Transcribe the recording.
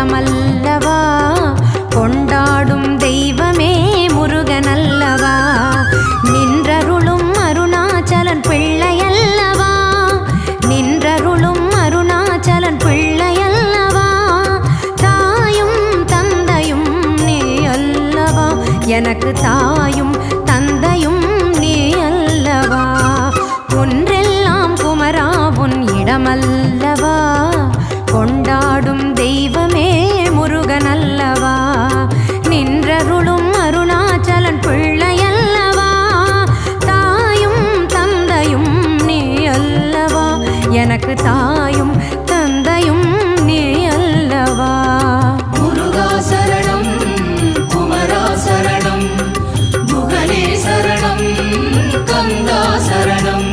இடமல்லவா, கொண்டாடும் தெய்வமே முருகனல்லவா, நின்றருளும் அருணாச்சலன் பிள்ளையல்லவா, நின்றருளும் அருணாச்சலன் பிள்ளையல்லவா, தாயும் தந்தையும் நீ அல்லவா, எனக்கு தாயும் தந்தையும் நீ அல்லவா, ஒன்றெல்லாம் குமரா உன் இடமல்லவா, கொண்டாடும் தெய்வமே முருகனல்லவா, நின்றருளும் அருணாச்சலன் பிள்ளையல்லவா, தாயும் தந்தையும் நீ அல்லவா, எனக்கு தாயும் தந்தையும் நீ அல்லவா. முருகா சரணம், குமரா சரணம், முகனே சரணம், கந்தா சரணம்.